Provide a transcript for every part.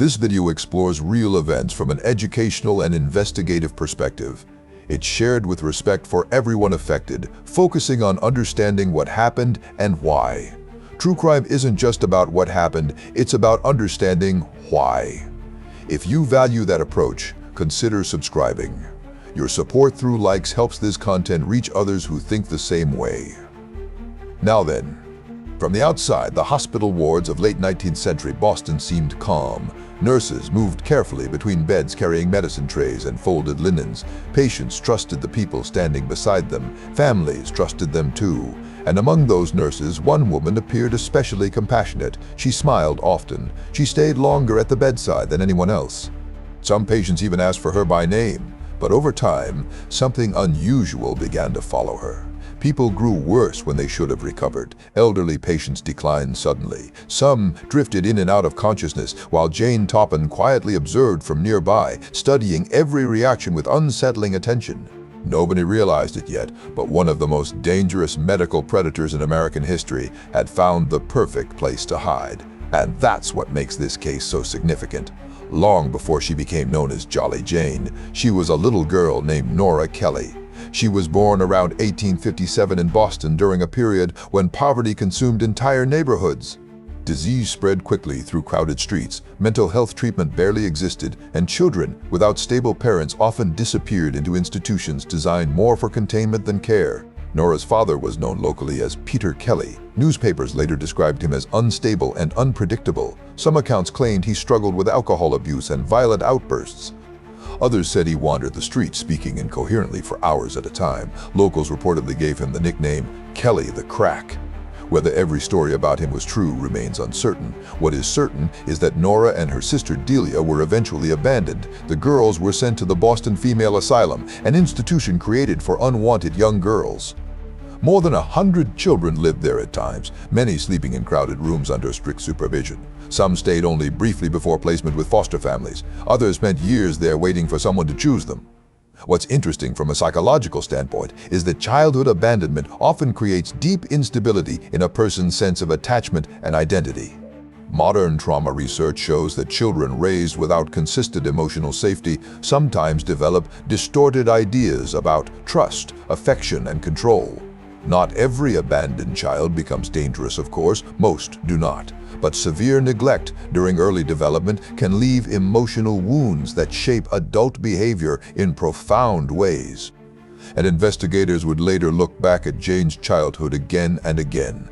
This video explores real events from an educational and investigative perspective. It's shared with respect for everyone affected, focusing on understanding what happened and why. True crime isn't just about what happened, it's about understanding why. If you value that approach, consider subscribing. Your support through likes helps this content reach others who think the same way. Now then, from the outside, the hospital wards of late 19th century Boston seemed calm. Nurses moved carefully between beds carrying medicine trays and folded linens. Patients trusted the people standing beside them. Families trusted them too. And among those nurses, one woman appeared especially compassionate. She smiled often. She stayed longer at the bedside than anyone else. Some patients even asked for her by name. But over time, something unusual began to follow her. People grew worse when they should have recovered. Elderly patients declined suddenly. Some drifted in and out of consciousness, while Jane Toppan quietly observed from nearby, studying every reaction with unsettling attention. Nobody realized it yet, but one of the most dangerous medical predators in American history had found the perfect place to hide. And that's what makes this case so significant. Long before she became known as Jolly Jane, she was a little girl named Nora Kelly. She was born around 1857 in Boston during a period when poverty consumed entire neighborhoods. Disease spread quickly through crowded streets, mental health treatment barely existed, and children without stable parents often disappeared into institutions designed more for containment than care. Nora's father was known locally as Peter Kelly. Newspapers later described him as unstable and unpredictable. Some accounts claimed he struggled with alcohol abuse and violent outbursts. Others said he wandered the streets, speaking incoherently for hours at a time. Locals reportedly gave him the nickname Kelly the Crack. Whether every story about him was true remains uncertain. What is certain is that Nora and her sister Delia were eventually abandoned. The girls were sent to the Boston Female Asylum, an institution created for unwanted young girls. More than 100 children lived there at times, many sleeping in crowded rooms under strict supervision. Some stayed only briefly before placement with foster families. Others spent years there waiting for someone to choose them. What's interesting from a psychological standpoint is that childhood abandonment often creates deep instability in a person's sense of attachment and identity. Modern trauma research shows that children raised without consistent emotional safety sometimes develop distorted ideas about trust, affection, and control. Not every abandoned child becomes dangerous, of course, most do not. But severe neglect during early development can leave emotional wounds that shape adult behavior in profound ways. And investigators would later look back at Jane's childhood again and again.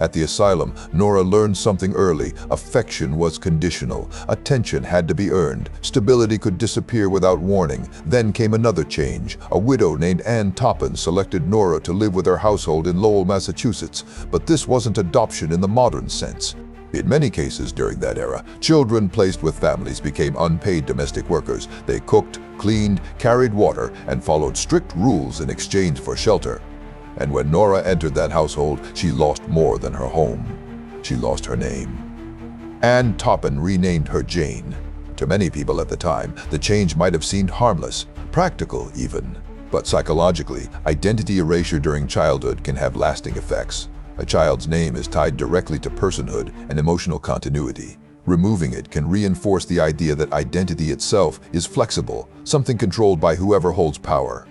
At the asylum, Nora learned something early. Affection was conditional. Attention had to be earned. Stability could disappear without warning. Then came another change. A widow named Jane Toppan selected Nora to live with her household in Lowell, Massachusetts. But this wasn't adoption in the modern sense. In many cases during that era, children placed with families became unpaid domestic workers. They cooked, cleaned, carried water, and followed strict rules in exchange for shelter. And when Nora entered that household, she lost more than her home. She lost her name. Jane Toppan renamed her Jane. To many people at the time, the change might have seemed harmless, practical even. But psychologically, identity erasure during childhood can have lasting effects. A child's name is tied directly to personhood and emotional continuity. Removing it can reinforce the idea that identity itself is flexible, something controlled by whoever holds power.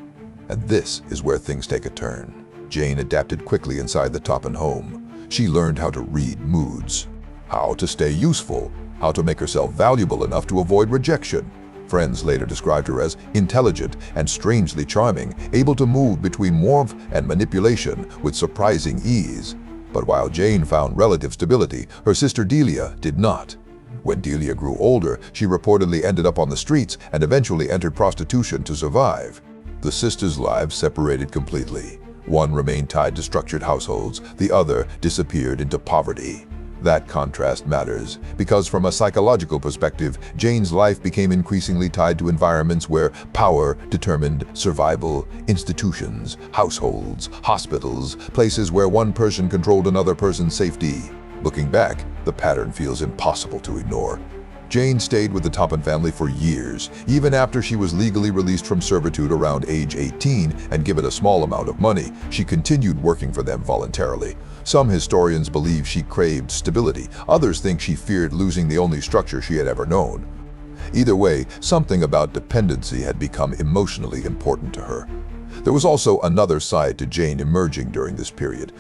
And this is where things take a turn. Jane adapted quickly inside the Toppan home. She learned how to read moods, how to stay useful, how to make herself valuable enough to avoid rejection. Friends later described her as intelligent and strangely charming, able to move between warmth and manipulation with surprising ease. But while Jane found relative stability, her sister Delia did not. When Delia grew older, she reportedly ended up on the streets and eventually entered prostitution to survive. The sisters' lives separated completely. One remained tied to structured households, the other disappeared into poverty. That contrast matters, because from a psychological perspective, Jane's life became increasingly tied to environments where power determined survival. Institutions, households, hospitals, places where one person controlled another person's safety. Looking back, the pattern feels impossible to ignore. Jane stayed with the Toppan family for years, even after she was legally released from servitude around age 18 and given a small amount of money. She continued working for them voluntarily. Some historians believe she craved stability. Others think she feared losing the only structure she had ever known. Either way, something about dependency had become emotionally important to her. There was also another side to Jane emerging during this period.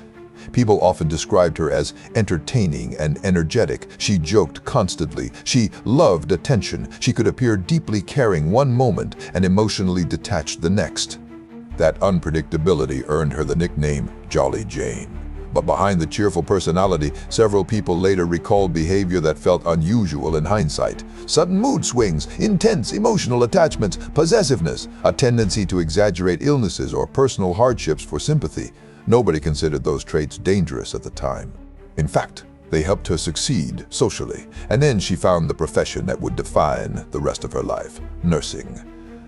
People often described her as entertaining and energetic. She joked constantly. She loved attention. She could appear deeply caring one moment and emotionally detached the next. That unpredictability earned her the nickname Jolly Jane. But behind the cheerful personality, several people later recalled behavior that felt unusual in hindsight. Sudden mood swings, intense emotional attachments, possessiveness, a tendency to exaggerate illnesses or personal hardships for sympathy. Nobody considered those traits dangerous at the time. In fact, they helped her succeed socially, and then she found the profession that would define the rest of her life: nursing.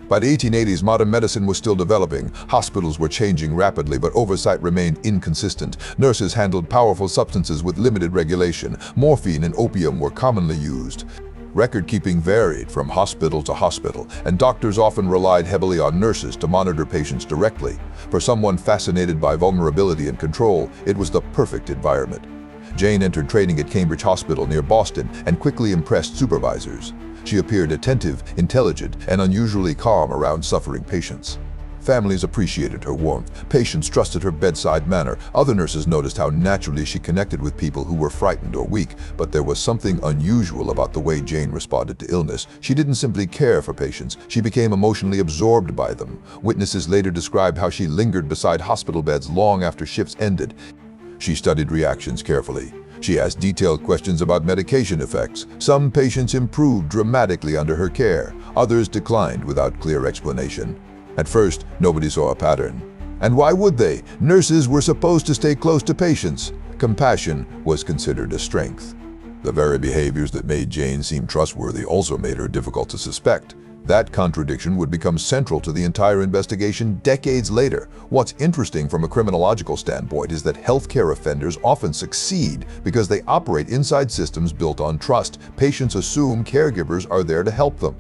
By the 1880s, modern medicine was still developing. Hospitals were changing rapidly, but oversight remained inconsistent. Nurses handled powerful substances with limited regulation. Morphine and opium were commonly used. Record-keeping varied from hospital to hospital, and doctors often relied heavily on nurses to monitor patients directly. For someone fascinated by vulnerability and control, it was the perfect environment. Jane entered training at Cambridge Hospital near Boston and quickly impressed supervisors. She appeared attentive, intelligent, and unusually calm around suffering patients. Families appreciated her warmth. Patients trusted her bedside manner. Other nurses noticed how naturally she connected with people who were frightened or weak. But there was something unusual about the way Jane responded to illness. She didn't simply care for patients. She became emotionally absorbed by them. Witnesses later described how she lingered beside hospital beds long after shifts ended. She studied reactions carefully. She asked detailed questions about medication effects. Some patients improved dramatically under her care. Others declined without clear explanation. At first, nobody saw a pattern. And why would they? Nurses were supposed to stay close to patients. Compassion was considered a strength. The very behaviors that made Jane seem trustworthy also made her difficult to suspect. That contradiction would become central to the entire investigation decades later. What's interesting from a criminological standpoint is that healthcare offenders often succeed because they operate inside systems built on trust. Patients assume caregivers are there to help them.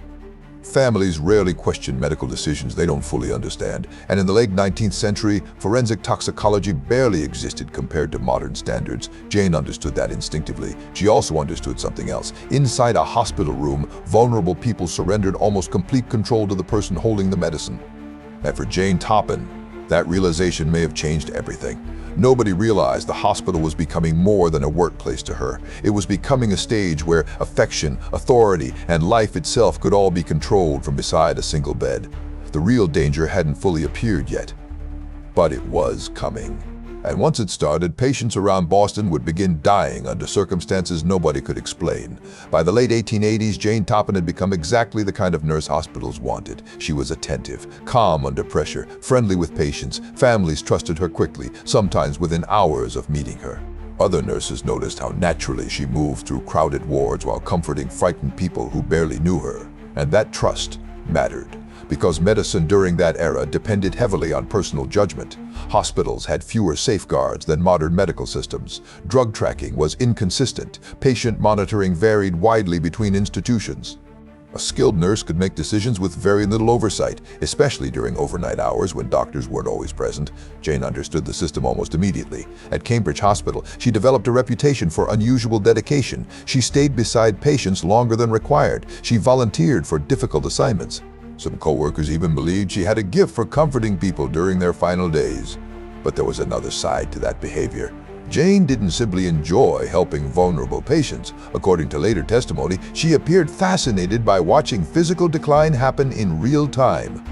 Families rarely question medical decisions they don't fully understand, and in the late 19th century, forensic toxicology barely existed compared to modern standards. Jane understood that instinctively. She also understood something else. Inside a hospital room, vulnerable people surrendered almost complete control to the person holding the medicine. And for Jane Toppan, that realization may have changed everything. Nobody realized the hospital was becoming more than a workplace to her. It was becoming a stage where affection, authority, and life itself could all be controlled from beside a single bed. The real danger hadn't fully appeared yet, but it was coming. And once it started, patients around Boston would begin dying under circumstances nobody could explain. By the late 1880s, Jane Toppan had become exactly the kind of nurse hospitals wanted. She was attentive, calm under pressure, friendly with patients. Families trusted her quickly, sometimes within hours of meeting her. Other nurses noticed how naturally she moved through crowded wards while comforting frightened people who barely knew her. And that trust mattered, because medicine during that era depended heavily on personal judgment. Hospitals had fewer safeguards than modern medical systems. Drug tracking was inconsistent. Patient monitoring varied widely between institutions. A skilled nurse could make decisions with very little oversight, especially during overnight hours when doctors weren't always present. Jane understood the system almost immediately. At Cambridge Hospital, she developed a reputation for unusual dedication. She stayed beside patients longer than required. She volunteered for difficult assignments. Some co-workers even believed she had a gift for comforting people during their final days. But there was another side to that behavior. Jane didn't simply enjoy helping vulnerable patients. According to later testimony, she appeared fascinated by watching physical decline happen in real time.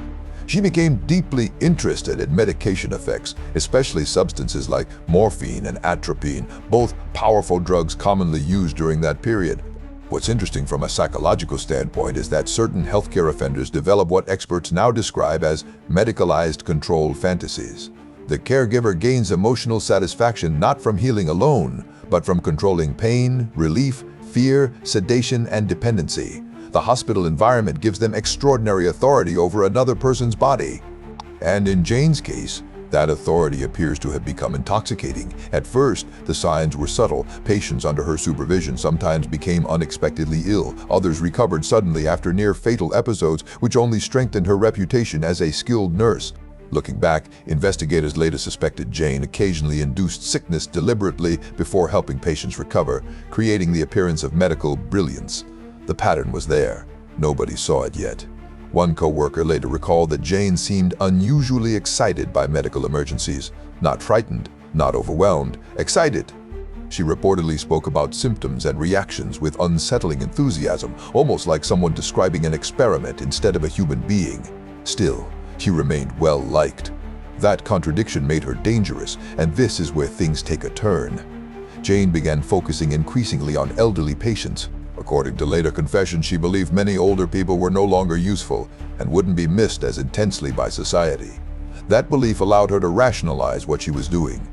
She became deeply interested in medication effects, especially substances like morphine and atropine, both powerful drugs commonly used during that period. What's interesting from a psychological standpoint is that certain healthcare offenders develop what experts now describe as medicalized control fantasies. The caregiver gains emotional satisfaction not from healing alone, but from controlling pain, relief, fear, sedation, and dependency. The hospital environment gives them extraordinary authority over another person's body. And in Jane's case, That authority appears to have become intoxicating. At first, the signs were subtle. Patients under her supervision sometimes became unexpectedly ill. Others recovered suddenly after near-fatal episodes, which only strengthened her reputation as a skilled nurse. Looking back, investigators later suspected Jane occasionally induced sickness deliberately before helping patients recover, creating the appearance of medical brilliance. The pattern was there. Nobody saw it yet. One co-worker later recalled that Jane seemed unusually excited by medical emergencies. Not frightened, not overwhelmed, excited. She reportedly spoke about symptoms and reactions with unsettling enthusiasm, almost like someone describing an experiment instead of a human being. Still, she remained well-liked. That contradiction made her dangerous, and this is where things take a turn. Jane began focusing increasingly on elderly patients. According to later confessions, she believed many older people were no longer useful and wouldn't be missed as intensely by society. That belief allowed her to rationalize what she was doing.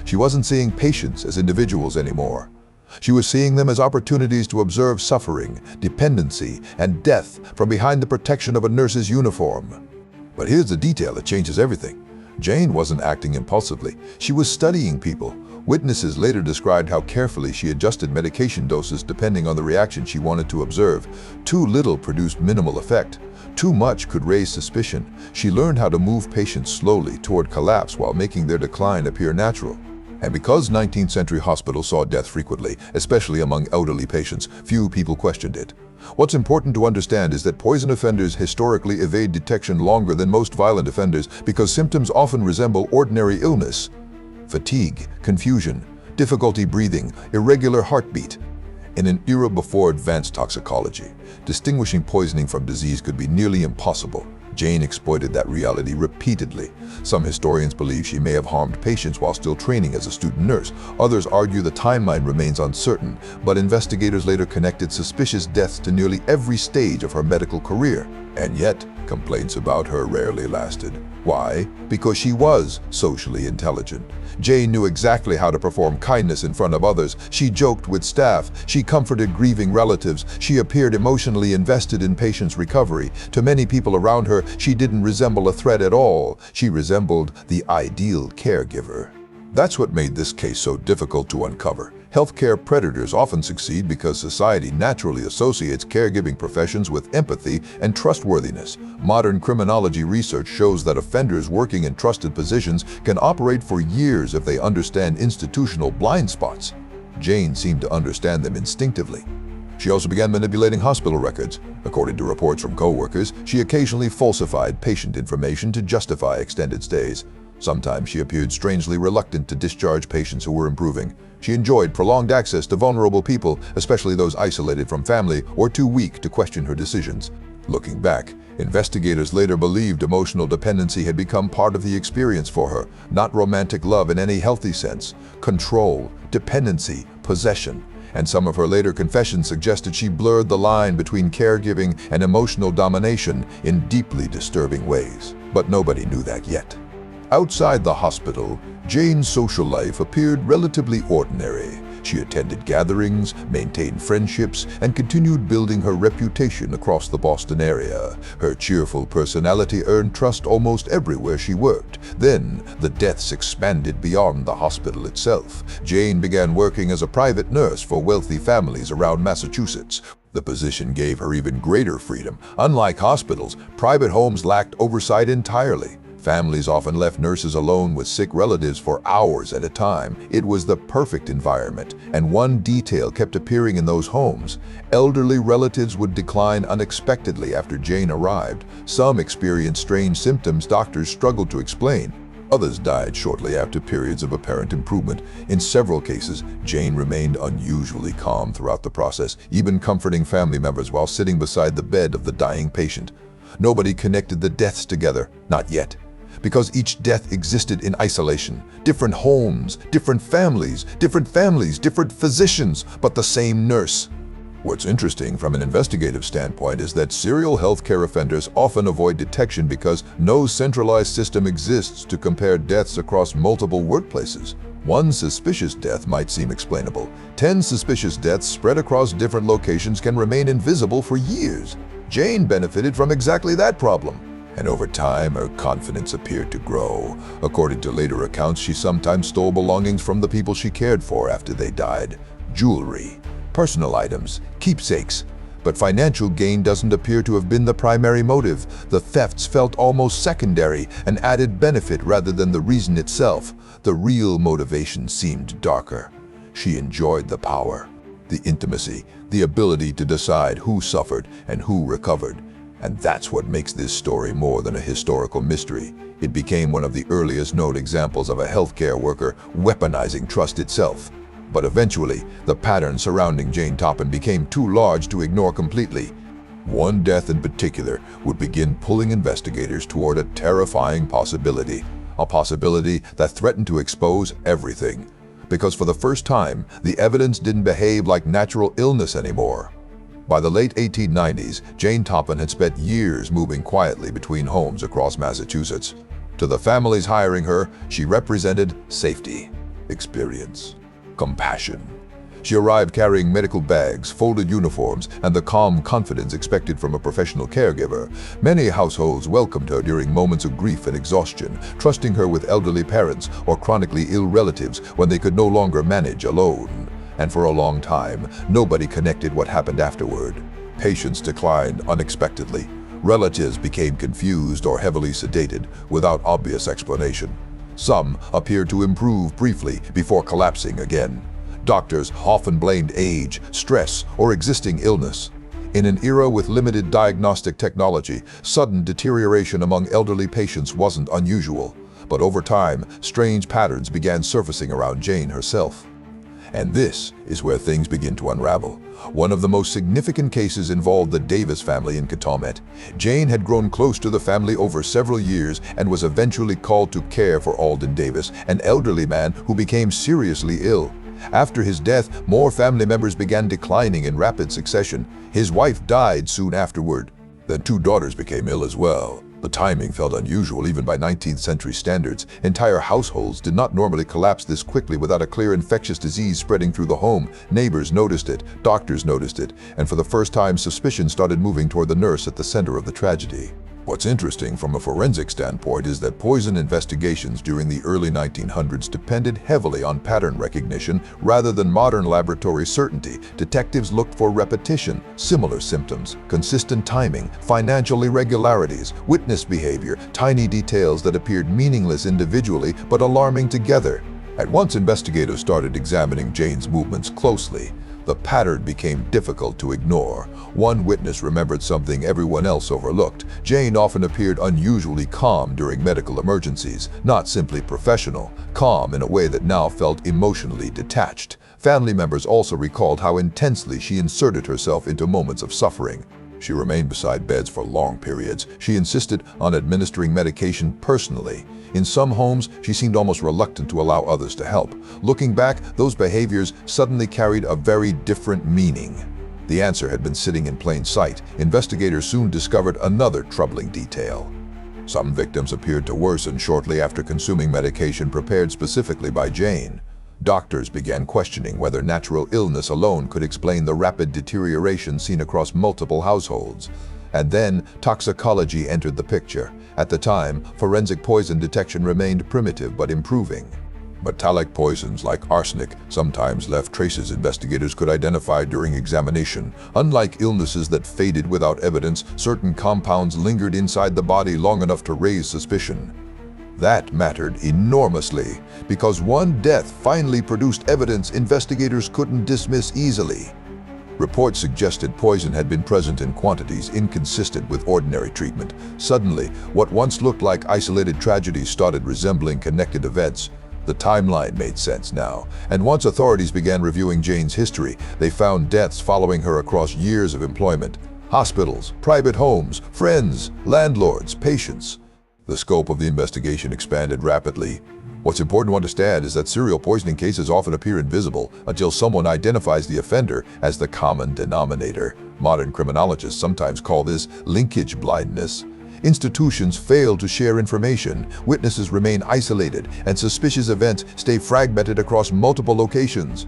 She wasn't seeing patients as individuals anymore. She was seeing them as opportunities to observe suffering, dependency, and death from behind the protection of a nurse's uniform. But here's the detail that changes everything. Jane wasn't acting impulsively. She was studying people. Witnesses later described how carefully she adjusted medication doses depending on the reaction she wanted to observe. Too little produced minimal effect. Too much could raise suspicion. She learned how to move patients slowly toward collapse while making their decline appear natural. And because 19th century hospitals saw death frequently, especially among elderly patients, few people questioned it. What's important to understand is that poison offenders historically evade detection longer than most violent offenders because symptoms often resemble ordinary illness. Fatigue, confusion, difficulty breathing, irregular heartbeat. In an era before advanced toxicology, distinguishing poisoning from disease could be nearly impossible. Jane exploited that reality repeatedly. Some historians believe she may have harmed patients while still training as a student nurse. Others argue the timeline remains uncertain, but investigators later connected suspicious deaths to nearly every stage of her medical career. And yet, complaints about her rarely lasted. Why? Because she was socially intelligent. Jane knew exactly how to perform kindness in front of others. She joked with staff. She comforted grieving relatives. She appeared emotionally invested in patients' recovery. To many people around her, she didn't resemble a threat at all. She resembled the ideal caregiver. That's what made this case so difficult to uncover. Healthcare predators often succeed because society naturally associates caregiving professions with empathy and trustworthiness. Modern criminology research shows that offenders working in trusted positions can operate for years if they understand institutional blind spots. Jane seemed to understand them instinctively. She also began manipulating hospital records. According to reports from co-workers, she occasionally falsified patient information to justify extended stays. Sometimes she appeared strangely reluctant to discharge patients who were improving. She enjoyed prolonged access to vulnerable people, especially those isolated from family or too weak to question her decisions. Looking back, investigators later believed emotional dependency had become part of the experience for her, not romantic love in any healthy sense. Control, dependency, possession. And some of her later confessions suggested she blurred the line between caregiving and emotional domination in deeply disturbing ways. But nobody knew that yet. Outside the hospital, Jane's social life appeared relatively ordinary. She attended gatherings, maintained friendships, and continued building her reputation across the Boston area. Her cheerful personality earned trust almost everywhere she worked. Then, the deaths expanded beyond the hospital itself. Jane began working as a private nurse for wealthy families around Massachusetts. The position gave her even greater freedom. Unlike hospitals, private homes lacked oversight entirely. Families often left nurses alone with sick relatives for hours at a time. It was the perfect environment, and one detail kept appearing in those homes. Elderly relatives would decline unexpectedly after Jane arrived. Some experienced strange symptoms doctors struggled to explain. Others died shortly after periods of apparent improvement. In several cases, Jane remained unusually calm throughout the process, even comforting family members while sitting beside the bed of the dying patient. Nobody connected the deaths together, not yet. Because each death existed in isolation. Different homes, different families, different physicians, but the same nurse. What's interesting from an investigative standpoint is that serial healthcare offenders often avoid detection because no centralized system exists to compare deaths across multiple workplaces. One suspicious death might seem explainable. 10 suspicious deaths spread across different locations can remain invisible for years. Jane benefited from exactly that problem. And over time, her confidence appeared to grow. According to later accounts, she sometimes stole belongings from the people she cared for after they died. Jewelry, personal items, keepsakes. But financial gain doesn't appear to have been the primary motive. The thefts felt almost secondary, an added benefit rather than the reason itself. The real motivation seemed darker. She enjoyed the power, the intimacy, the ability to decide who suffered and who recovered. And that's what makes this story more than a historical mystery. It became one of the earliest known examples of a healthcare worker weaponizing trust itself. But eventually, the pattern surrounding Jane Toppan became too large to ignore completely. One death in particular would begin pulling investigators toward a terrifying possibility. A possibility that threatened to expose everything. Because for the first time, the evidence didn't behave like natural illness anymore. By the late 1890s, Jane Toppan had spent years moving quietly between homes across Massachusetts. To the families hiring her, she represented safety, experience, compassion. She arrived carrying medical bags, folded uniforms, and the calm confidence expected from a professional caregiver. Many households welcomed her during moments of grief and exhaustion, trusting her with elderly parents or chronically ill relatives when they could no longer manage alone. And for a long time, nobody connected what happened afterward. Patients declined unexpectedly. Relatives became confused or heavily sedated without obvious explanation. Some appeared to improve briefly before collapsing again. Doctors often blamed age, stress, or existing illness. In an era with limited diagnostic technology, sudden deterioration among elderly patients wasn't unusual. But over time, strange patterns began surfacing around Jane herself. And this is where things begin to unravel. One of the most significant cases involved the Davis family in Katomet. Jane had grown close to the family over several years and was eventually called to care for Alden Davis, an elderly man who became seriously ill. After his death, more family members began declining in rapid succession. His wife died soon afterward. Then 2 daughters became ill as well. The timing felt unusual even by 19th century standards. Entire households did not normally collapse this quickly without a clear infectious disease spreading through the home. Neighbors noticed it, doctors noticed it, and for the first time suspicion started moving toward the nurse at the center of the tragedy. What's interesting from a forensic standpoint is that poison investigations during the early 1900s depended heavily on pattern recognition rather than modern laboratory certainty. Detectives looked for repetition, similar symptoms, consistent timing, financial irregularities, witness behavior, tiny details that appeared meaningless individually but alarming together. At once investigators started examining Jane's movements closely. The pattern became difficult to ignore. One witness remembered something everyone else overlooked. Jane often appeared unusually calm during medical emergencies, not simply professional, calm in a way that now felt emotionally detached. Family members also recalled how intensely she inserted herself into moments of suffering. She remained beside beds for long periods. She insisted on administering medication personally. In some homes, she seemed almost reluctant to allow others to help. Looking back, those behaviors suddenly carried a very different meaning. The answer had been sitting in plain sight. Investigators soon discovered another troubling detail. Some victims appeared to worsen shortly after consuming medication prepared specifically by Jane. Doctors began questioning whether natural illness alone could explain the rapid deterioration seen across multiple households. And then toxicology entered the picture. At the time, forensic poison detection remained primitive but improving. Metallic poisons like arsenic sometimes left traces investigators could identify during examination. Unlike illnesses that faded without evidence, certain compounds lingered inside the body long enough to raise suspicion. That mattered enormously, because one death finally produced evidence investigators couldn't dismiss easily. Reports suggested poison had been present in quantities inconsistent with ordinary treatment. Suddenly, what once looked like isolated tragedies started resembling connected events. The timeline made sense now, and once authorities began reviewing Jane's history, they found deaths following her across years of employment. Hospitals, private homes, friends, landlords, patients. The scope of the investigation expanded rapidly. What's important to understand is that serial poisoning cases often appear invisible until someone identifies the offender as the common denominator. Modern criminologists sometimes call this linkage blindness. Institutions fail to share information, witnesses remain isolated, and suspicious events stay fragmented across multiple locations.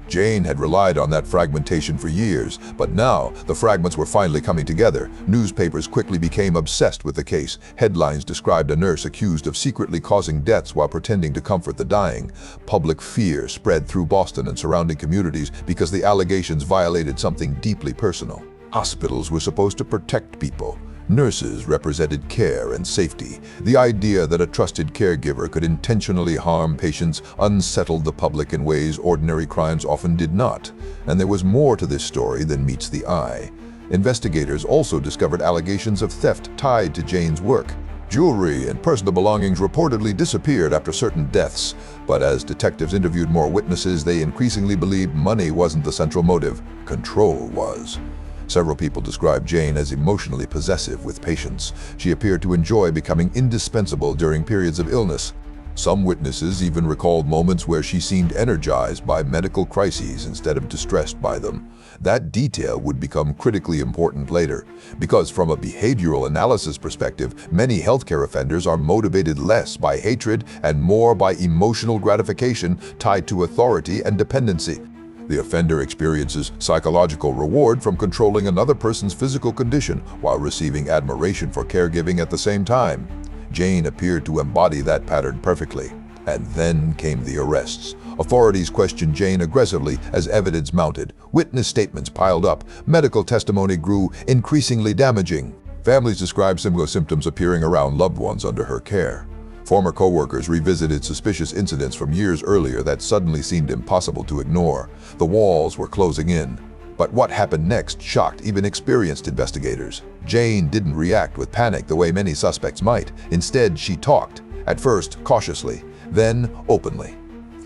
Jane had relied on that fragmentation for years, but now the fragments were finally coming together. Newspapers quickly became obsessed with the case. Headlines described a nurse accused of secretly causing deaths while pretending to comfort the dying. Public fear spread through Boston and surrounding communities because the allegations violated something deeply personal. Hospitals were supposed to protect people. Nurses represented care and safety. The idea that a trusted caregiver could intentionally harm patients unsettled the public in ways ordinary crimes often did not. And there was more to this story than meets the eye. Investigators also discovered allegations of theft tied to Jane's work. Jewelry and personal belongings reportedly disappeared after certain deaths, but as detectives interviewed more witnesses, they increasingly believed money wasn't the central motive. Control was. Several people described Jane as emotionally possessive with patients. She appeared to enjoy becoming indispensable during periods of illness. Some witnesses even recalled moments where she seemed energized by medical crises instead of distressed by them. That detail would become critically important later, because from a behavioral analysis perspective, many healthcare offenders are motivated less by hatred and more by emotional gratification tied to authority and dependency. The offender experiences psychological reward from controlling another person's physical condition while receiving admiration for caregiving at the same time. Jane appeared to embody that pattern perfectly. And then came the arrests. Authorities questioned Jane aggressively as evidence mounted. Witness statements piled up. Medical testimony grew increasingly damaging. Families described similar symptoms appearing around loved ones under her care. Former co-workers revisited suspicious incidents from years earlier that suddenly seemed impossible to ignore. The walls were closing in. But what happened next shocked even experienced investigators. Jane didn't react with panic the way many suspects might. Instead, she talked, at first cautiously, then openly,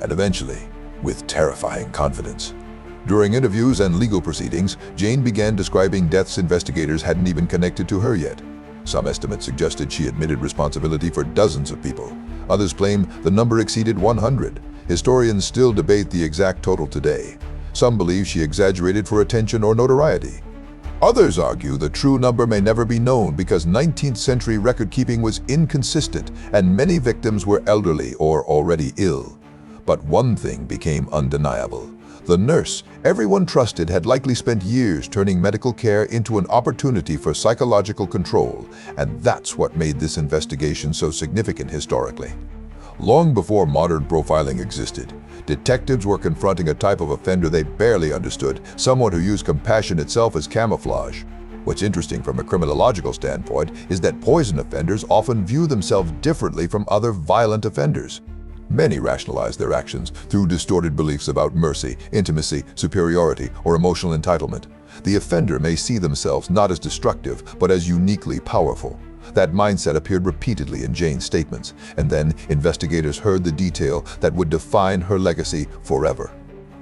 and eventually with terrifying confidence. During interviews and legal proceedings, Jane began describing deaths investigators hadn't even connected to her yet. Some estimates suggested she admitted responsibility for dozens of people. Others claim the number exceeded 100. Historians still debate the exact total today. Some believe she exaggerated for attention or notoriety. Others argue the true number may never be known because 19th century record-keeping was inconsistent and many victims were elderly or already ill. But one thing became undeniable. The nurse everyone trusted had likely spent years turning medical care into an opportunity for psychological control, and that's what made this investigation so significant historically. Long before modern profiling existed, detectives were confronting a type of offender they barely understood, someone who used compassion itself as camouflage. What's interesting from a criminological standpoint is that poison offenders often view themselves differently from other violent offenders. Many rationalize their actions through distorted beliefs about mercy, intimacy, superiority, or emotional entitlement. The offender may see themselves not as destructive, but as uniquely powerful. That mindset appeared repeatedly in Jane's statements, and then investigators heard the detail that would define her legacy forever.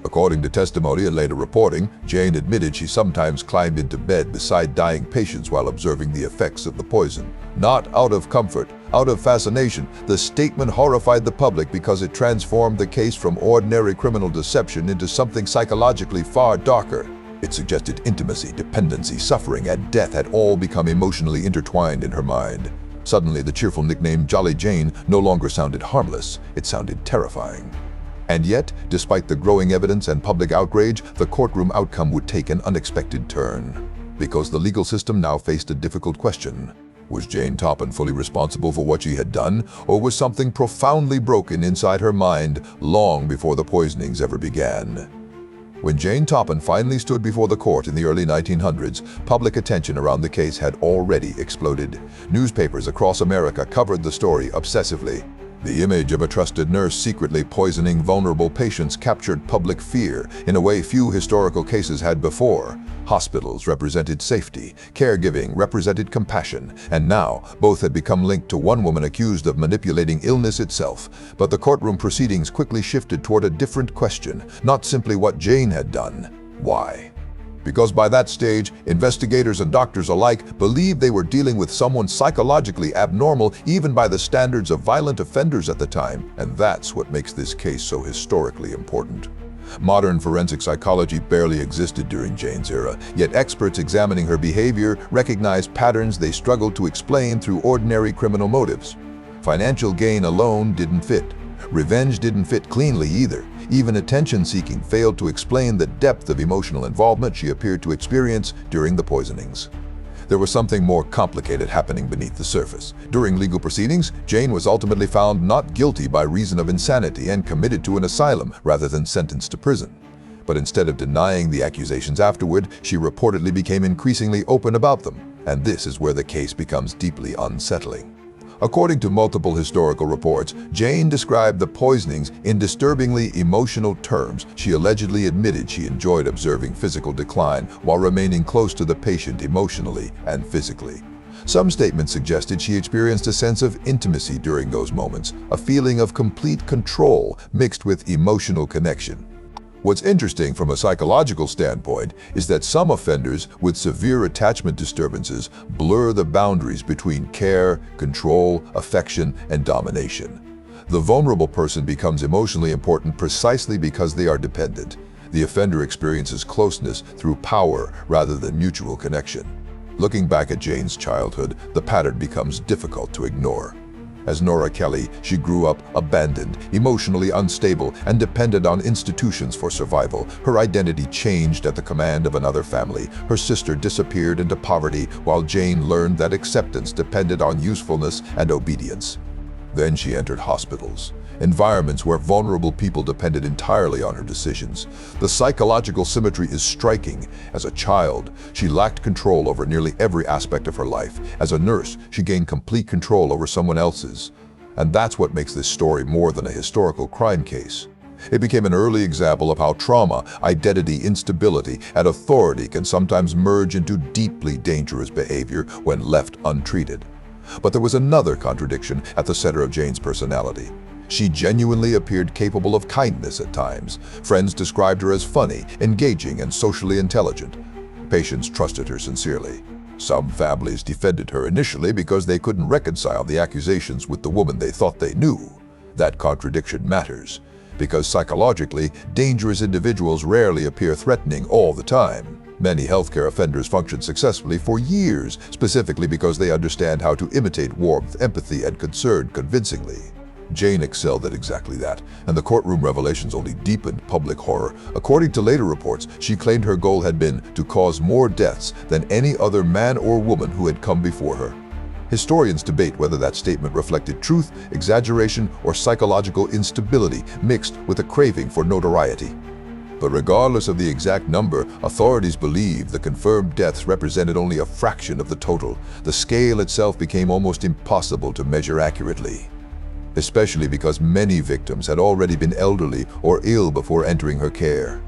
According to testimony and later reporting, Jane admitted she sometimes climbed into bed beside dying patients while observing the effects of the poison. Not out of comfort, out of fascination, the statement horrified the public because it transformed the case from ordinary criminal deception into something psychologically far darker. It suggested intimacy, dependency, suffering, and death had all become emotionally intertwined in her mind. Suddenly, the cheerful nickname Jolly Jane no longer sounded harmless, it sounded terrifying. And yet, despite the growing evidence and public outrage, the courtroom outcome would take an unexpected turn. Because the legal system now faced a difficult question. Was Jane Toppan fully responsible for what she had done, or was something profoundly broken inside her mind long before the poisonings ever began? When Jane Toppan finally stood before the court in the early 1900s, public attention around the case had already exploded. Newspapers across America covered the story obsessively. The image of a trusted nurse secretly poisoning vulnerable patients captured public fear in a way few historical cases had before. Hospitals represented safety, caregiving represented compassion, and now both had become linked to one woman accused of manipulating illness itself. But the courtroom proceedings quickly shifted toward a different question, not simply what Jane had done. Why? Because by that stage, investigators and doctors alike believed they were dealing with someone psychologically abnormal even by the standards of violent offenders at the time, and that's what makes this case so historically important. Modern forensic psychology barely existed during Jane's era, yet experts examining her behavior recognized patterns they struggled to explain through ordinary criminal motives. Financial gain alone didn't fit. Revenge didn't fit cleanly either. Even attention-seeking failed to explain the depth of emotional involvement she appeared to experience during the poisonings. There was something more complicated happening beneath the surface. During legal proceedings, Jane was ultimately found not guilty by reason of insanity and committed to an asylum rather than sentenced to prison. But instead of denying the accusations afterward, she reportedly became increasingly open about them, and this is where the case becomes deeply unsettling. According to multiple historical reports, Jane described the poisonings in disturbingly emotional terms. She allegedly admitted she enjoyed observing physical decline while remaining close to the patient emotionally and physically. Some statements suggested she experienced a sense of intimacy during those moments, a feeling of complete control mixed with emotional connection. What's interesting from a psychological standpoint is that some offenders with severe attachment disturbances blur the boundaries between care, control, affection, and domination. The vulnerable person becomes emotionally important precisely because they are dependent. The offender experiences closeness through power rather than mutual connection. Looking back at Jane's childhood, the pattern becomes difficult to ignore. As Nora Kelly, she grew up abandoned, emotionally unstable, and dependent on institutions for survival. Her identity changed at the command of another family. Her sister disappeared into poverty, while Jane learned that acceptance depended on usefulness and obedience. Then she entered hospitals, environments where vulnerable people depended entirely on her decisions. The psychological symmetry is striking. As a child, she lacked control over nearly every aspect of her life. As a nurse, she gained complete control over someone else's. And that's what makes this story more than a historical crime case. It became an early example of how trauma, identity, instability, and authority can sometimes merge into deeply dangerous behavior when left untreated. But there was another contradiction at the center of Jane's personality. She genuinely appeared capable of kindness at times. Friends described her as funny, engaging, and socially intelligent. Patients trusted her sincerely. Some families defended her initially because they couldn't reconcile the accusations with the woman they thought they knew. That contradiction matters, because psychologically, dangerous individuals rarely appear threatening all the time. Many healthcare offenders function successfully for years, specifically because they understand how to imitate warmth, empathy, and concern convincingly. Jane excelled at exactly that, and the courtroom revelations only deepened public horror. According to later reports, she claimed her goal had been to cause more deaths than any other man or woman who had come before her. Historians debate whether that statement reflected truth, exaggeration, or psychological instability mixed with a craving for notoriety. But regardless of the exact number, authorities believe the confirmed deaths represented only a fraction of the total. The scale itself became almost impossible to measure accurately, especially because many victims had already been elderly or ill before entering her care.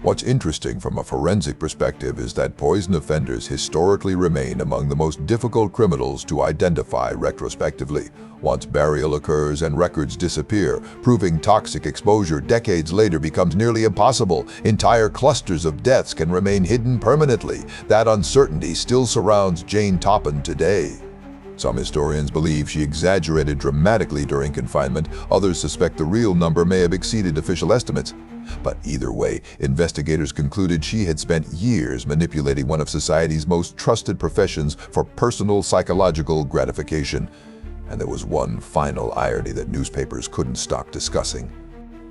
What's interesting from a forensic perspective is that poison offenders historically remain among the most difficult criminals to identify retrospectively. Once burial occurs and records disappear, proving toxic exposure decades later becomes nearly impossible. Entire clusters of deaths can remain hidden permanently. That uncertainty still surrounds Jane Toppan today. Some historians believe she exaggerated dramatically during confinement. Others suspect the real number may have exceeded official estimates. But either way, investigators concluded she had spent years manipulating one of society's most trusted professions for personal psychological gratification. And there was one final irony that newspapers couldn't stop discussing.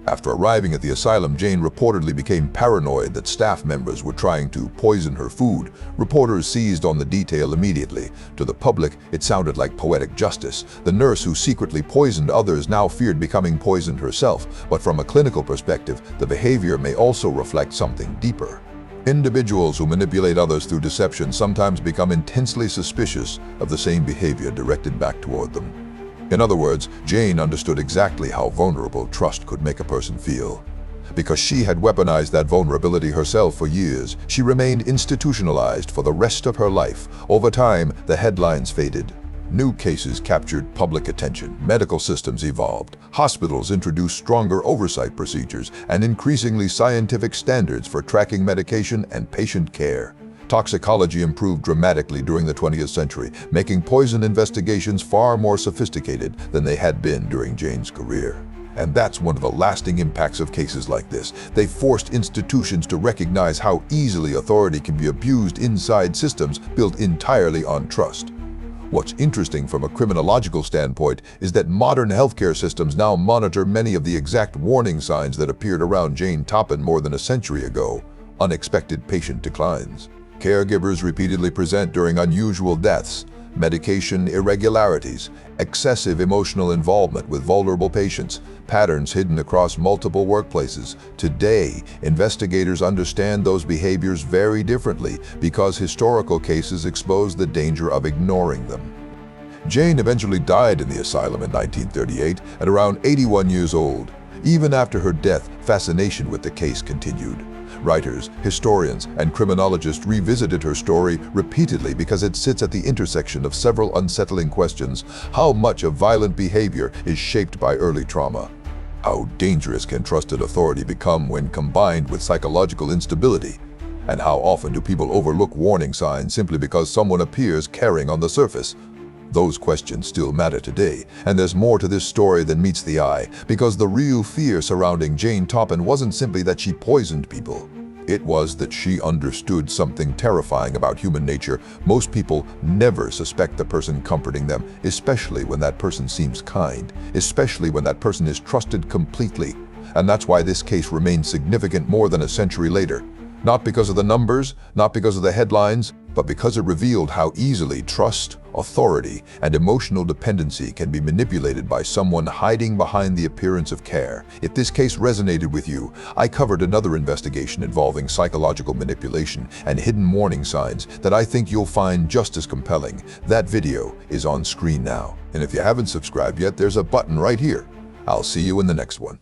After arriving at the asylum, Jane reportedly became paranoid that staff members were trying to poison her food. Reporters seized on the detail immediately. To the public, it sounded like poetic justice. The nurse who secretly poisoned others now feared becoming poisoned herself. But from a clinical perspective, the behavior may also reflect something deeper. Individuals who manipulate others through deception sometimes become intensely suspicious of the same behavior directed back toward them. In other words, Jane understood exactly how vulnerable trust could make a person feel. Because she had weaponized that vulnerability herself for years, she remained institutionalized for the rest of her life. Over time, the headlines faded. New cases captured public attention. Medical systems evolved. Hospitals introduced stronger oversight procedures and increasingly scientific standards for tracking medication and patient care. Toxicology improved dramatically during the 20th century, making poison investigations far more sophisticated than they had been during Jane's career. And that's one of the lasting impacts of cases like this. They forced institutions to recognize how easily authority can be abused inside systems built entirely on trust. What's interesting from a criminological standpoint is that modern healthcare systems now monitor many of the exact warning signs that appeared around Jane Toppan more than a century ago. Unexpected patient declines. Caregivers repeatedly present during unusual deaths, medication irregularities, excessive emotional involvement with vulnerable patients, patterns hidden across multiple workplaces. Today, investigators understand those behaviors very differently because historical cases expose the danger of ignoring them. Jane eventually died in the asylum in 1938 at around 81 years old. Even after her death, fascination with the case continued. Writers, historians, and criminologists revisited her story repeatedly because it sits at the intersection of several unsettling questions. How much of violent behavior is shaped by early trauma? How dangerous can trusted authority become when combined with psychological instability? And how often do people overlook warning signs simply because someone appears caring on the surface? Those questions still matter today, and there's more to this story than meets the eye, because the real fear surrounding Jane Toppan wasn't simply that she poisoned people. It was that she understood something terrifying about human nature. Most people never suspect the person comforting them, especially when that person seems kind, especially when that person is trusted completely. And that's why this case remains significant more than a century later. Not because of the numbers, not because of the headlines, but because it revealed how easily trust, authority, and emotional dependency can be manipulated by someone hiding behind the appearance of care. If this case resonated with you, I covered another investigation involving psychological manipulation and hidden warning signs that I think you'll find just as compelling. That video is on screen now. And if you haven't subscribed yet, there's a button right here. I'll see you in the next one.